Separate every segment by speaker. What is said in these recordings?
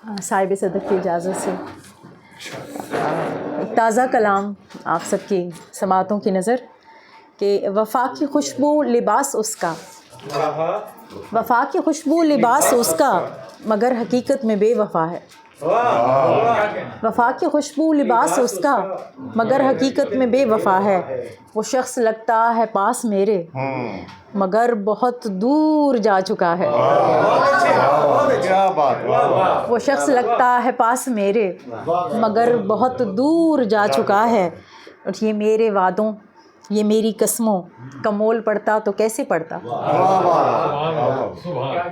Speaker 1: साहिब सदक़ की इजाज़त से एक ताज़ा कलाम आप सबकी समातों की नज़र कि वफ़ा की खुशबू लिबास उसका, वफ़ा की खुशबू लिबास उसका मगर हकीकत में बेवफ़ा है। वफ़ा की खुशबू लिबास उसका मगर हकीकत में बेवफ़ा है। वो शख्स लगता है पास मेरे मगर बहुत दूर जा चुका है। वो शख्स लगता है पास मेरे मगर बहुत दूर जा चुका है। और ये मेरे वादों, ये मेरी कसमों का मोल पड़ता तो कैसे पड़ता।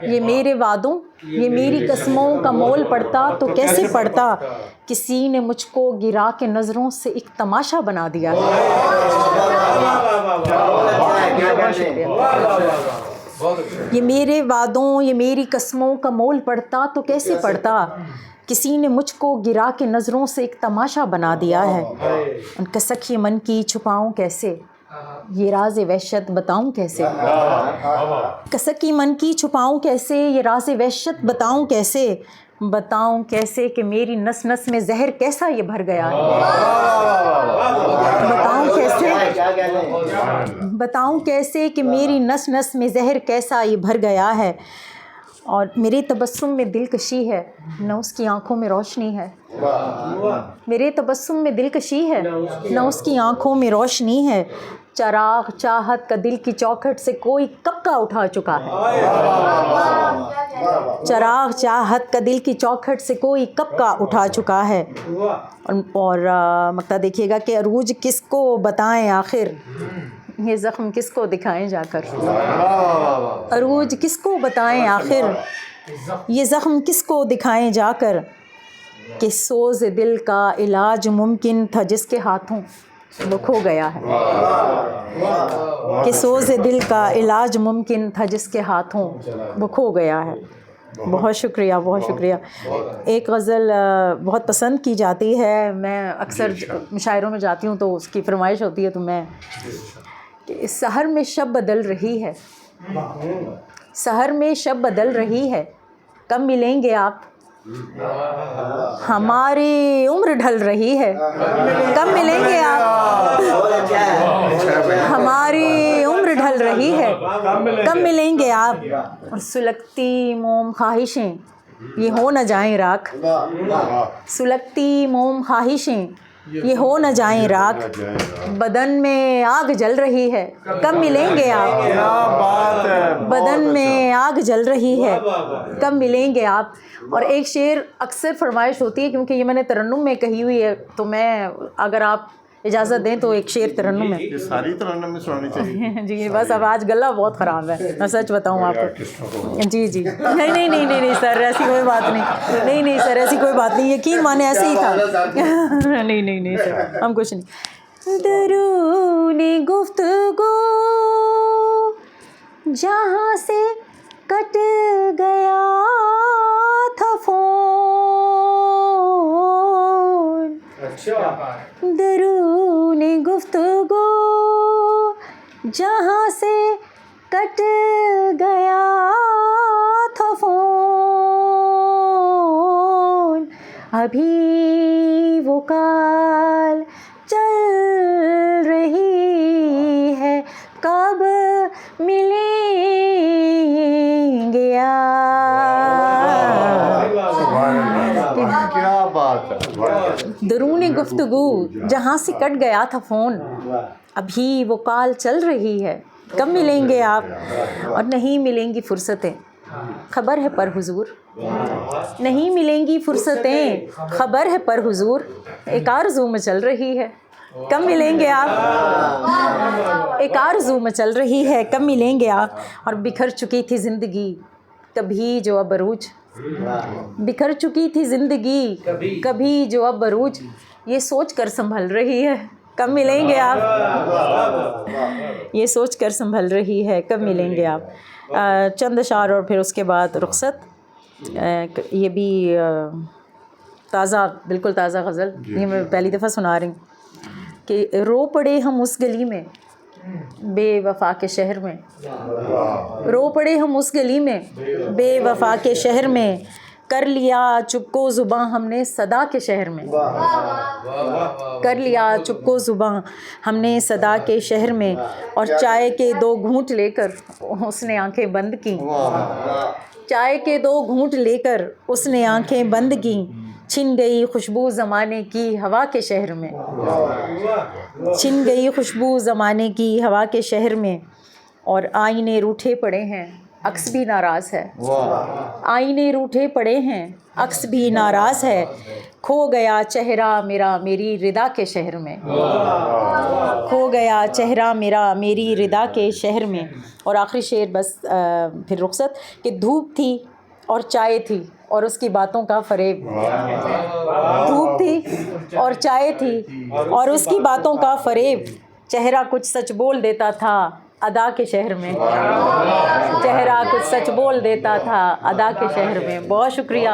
Speaker 1: ये मेरे वादों, ये मेरी कसमों का मोल पड़ता तो कैसे पड़ता। किसी ने मुझको गिरा के नज़रों से एक तमाशा बना दिया है। ये मेरे वादों, ये मेरी कसमों का मोल पड़ता तो कैसे पड़ता। किसी ने मुझको गिरा के नज़रों से एक तमाशा बना दिया है। उनका सखी मन की छुपाऊं कैसे, ये राज़ वहशत बताऊं कैसे। कसकी मन की छुपाऊं कैसे, ये राज़ वहशत बताऊं कैसे। बताऊं कैसे कि मेरी नस नस में जहर कैसा ये भर गया है। बताऊं कैसे, बताऊं कैसे कि मेरी नस नस में जहर कैसा ये भर गया है। और मेरे तबस्सुम में दिलकशी है न उसकी आँखों में रोशनी है। मेरे तबस्सुम में दिलकशी है न उसकी आँखों में रोशनी है। चराग चाहत का दिल की चौखट से कोई कब का उठा चुका है। चराग चाहत का दिल की चौखट से कोई कब का उठा चुका है। और मक्ता देखिएगा कि अरूज किसको बताएं आखिर, ये ज़ख्म किसको दिखाएं जाकर। अरूज किसको बताएं आखिर, ये ज़ख्म किसको दिखाएं जाकर। कि सोज़ दिल का इलाज मुमकिन था जिसके हाथों वो खो गया है। कि सोज़ दिल का इलाज मुमकिन था जिसके हाथों वो खो गया है। बहुत शुक्रिया, बहुत शुक्रिया। एक गज़ल बहुत पसंद की जाती है, मैं अक्सर मुशायरों में जाती हूँ तो उसकी फरमाइश होती है तो मैं कि इस सहर में शब बदल रही है, सहर में शब बदल रही है। कब मिलेंगे आप, हमारी उम्र ढल रही है। कब मिलेंगे आप, हमारी उम्र ढल रही है। कब मिलेंगे आप। और सुलगती मोम ख्वाहिशें ये हो न जाएं राख, सुलगती मोम ख्वाहिशें ये हो न जाएं राख। बदन में आग जल रही है, कब मिलेंगे आप। बदन में आग जल रही है, कब मिलेंगे आप। और एक शेर अक्सर फरमाइश होती है क्योंकि ये मैंने तरन्नुम में कही हुई है तो मैं अगर आप इजाज़त दें तो एक शेर तरन्नुम है।
Speaker 2: ये सारी तरन्नुम में सुनानी चाहिए
Speaker 1: जी बस अब आज गला बहुत ख़राब है, मैं सच बताऊं आपको। जी जी नहीं नहीं नहीं नहीं नहीं सर ऐसी कोई बात नहीं, नहीं नहीं सर ऐसी कोई बात नहीं, यकीन माने ऐसे ही था। नहीं नहीं नहीं सर हम कुछ नहीं। दरूनी गुफ्तगू जहाँ से कट गया था फ़ोन। दरूनी गुफ्तगू जहाँ से कट गया था फ़ोन। अभी वो काल चल रही है, कब मिलेंगे
Speaker 2: क्या बात है।
Speaker 1: दरूनी गुफ्तगू जहाँ से कट गया था फ़ोन। अभी वो काल चल रही है, कब मिलेंगे आप। और नहीं मिलेंगी फ़ुर्सतें, खबर है पर हुजूर। नहीं मिलेंगी फ़ुर्सतें, खबर है पर हुजूर। एक आरज़ू में चल रही है, कब मिलेंगे आप। एक आरज़ू में चल रही है, कब मिलेंगे आप। और बिखर चुकी थी ज़िंदगी कभी जो अब अरूज, बिखर चुकी थी ज़िंदगी कभी जो अब अरूज। ये सोच कर संभल रही है, कब मिलेंगे आप। ये सोच कर संभल रही है, कब मिलेंगे आप। चंद अशार और फिर उसके बाद रुखसत। ये भी ताज़ा, बिल्कुल ताज़ा गज़ल, ये मैं पहली दफ़ा सुना रही हूँ। कि रो पड़े हम उस गली में बेवफा के शहर में, रो पड़े हम उस गली में बेवफा के शहर में। कर लिया चुपको ज़ुबां हमने सदा के शहर में, कर लिया चुपको ज़ुबां हमने सदा के शहर में, और चाय के 2 घूंट लेकर उसने आंखें बंद की, चाय के 2 घूंट लेकर उसने आंखें बंद की, छिन गई खुशबू ज़माने की हवा के शहर में, छिन गई खुशबू ज़माने की हवा के शहर में, और आईने रूठे पड़े हैं अक्स भी नाराज़ है, आईने रूठे पड़े हैं अक्स भी नाराज़ है, खो गया चेहरा मेरा मेरी रिदा के शहर में, खो गया चेहरा मेरा मेरी रिदा के शहर में। और आखिरी शेर बस फिर रुखसत कि धूप थी और चाय थी और उसकी बातों का फरेब, धूप थी और चाय थी और उसकी बातों का फरेब, चेहरा कुछ सच बोल देता था अदा के शहर में, चेहरा कुछ सच बोल देता था अदा के शहर में। बहुत शुक्रिया।